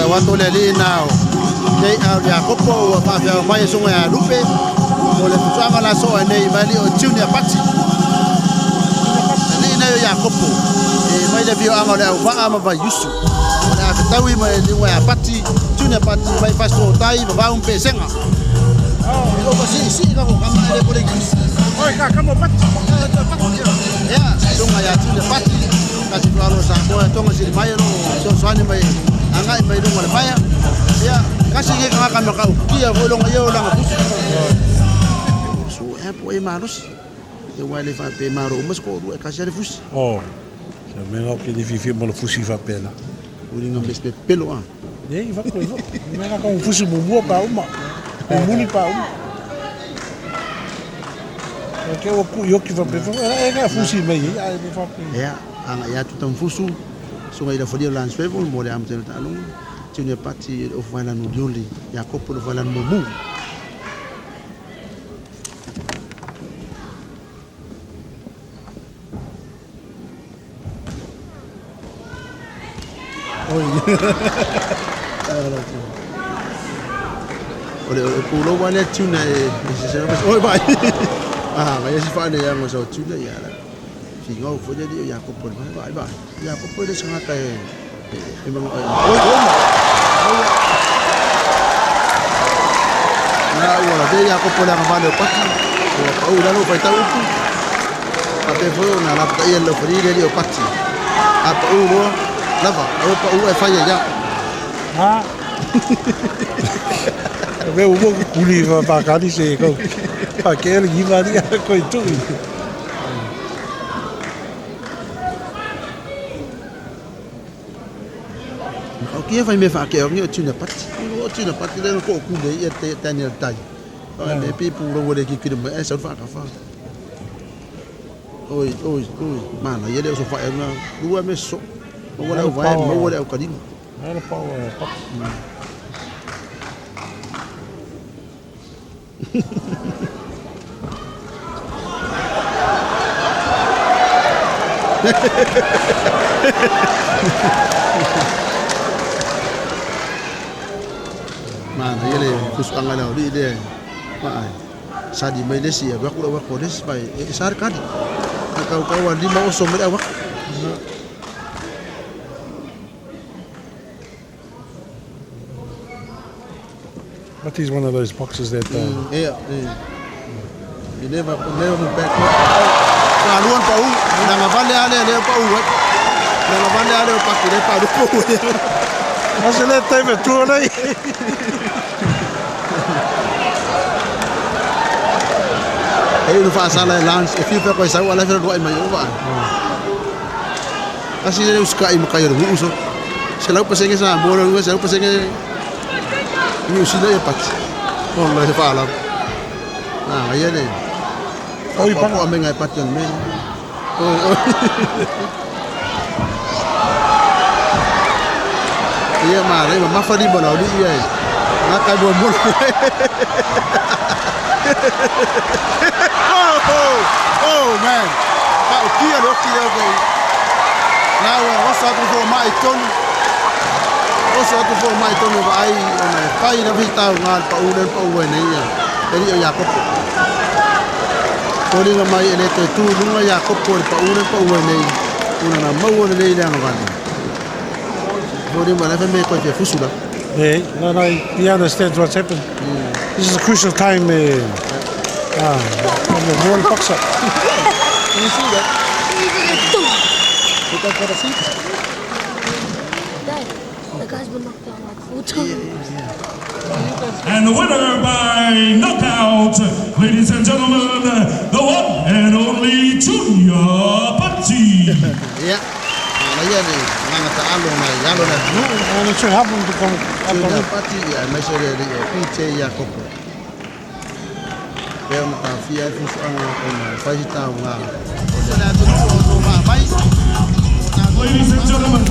wato le li nao nei au ya kopo o pa fa mai so ya lupe o le tsanga la so nei mai o junior pati ni nei ya kopo e mai le bio anga le va ama va yusu na tawi mai ni wa pati junior pati mai fa so tai va un pesenga o ba si ka ko kama le ko le oi ka kama pati ya so ya junior pati kasi kalau sampo itu masih main soalnya main angkat main itu malah payah ya kasih kita makan makau dia bolong aja orang abus so apa marus ya wali fape maru mas kau dua kasih ada fus oh saya mengaku di vivi malu fusi fape lah udah ngambil pelo ah ya iya fape itu mereka kau fusi bumbu apa umak bumbu apa umak oke aku yoki fape mereka fusi main ya fape ya anga ya tutam fusu sungai da fodia lan swevo mo le am tel talung junior party of Valan Udioli ya kopo of Valan Mumu ole pulo wale tuna oi bai ya si fa de ya mo so tuna ya Fingo foi jadi ya kopo ba ya kopo de sangat kayak memang nah wala de ya kopo la ngavale pati o la no pai tau tu ape foi na la pa ia lo fri de pati apa ulo lava o pa u fa ya ha veo un po' culi va cadi se ko pa che gli va di ko tu Kia fai me fa ke o tuna pati le ko ku de ia te Daniel Tai le pipu lo wole ki ki me sa fa ka fa oi mana ia le so fa na dua me so o wala o vai mo wala o kadin era pau mana ele kus angala di de mai sadi mai desi ya aku wa kodes pai sar kadi kau kawan di mau so me awak What is one of those boxes that yeah you never back kaluan pau na ngavale ale le pau na ngavale ale pakile pa do pau mas ele teve tudo aí aí não faz sala lance e fica com essa wala fera do ai mai ova kasi ele os cai mo cair uso se lá passei que sa bola se lá passei que ni usina e pat wallahi fala aí ele oi pa ko amenga pat yon men iya mare ma fa di bola di iya na ka do mo oh man ka o kia lo kia go na wa sa tu mai ton ba ai na pai na vita ngal pa ulen nei ya eli ya ko ko ni mai ele te tu lunga ya ko pa ulen nei una na mau nei le ngani Body man, even make quite a fusula. Hey, no, he understands what's happened. This is a crucial time. On the World Box Up. Can you see that? Look at the seat. Dad, the guy's been knocked out like 4 times. And the winner by knockout, ladies and gentlemen, the one and only Junior Patti. Yeah. Iya nih, mana tak alung lah, alung lah. And it should happen to come. Junior Patti ya, masih ada PJ ya kopo. Dia nak via fusuan orang, pasti tahu lah. Ladies and gentlemen.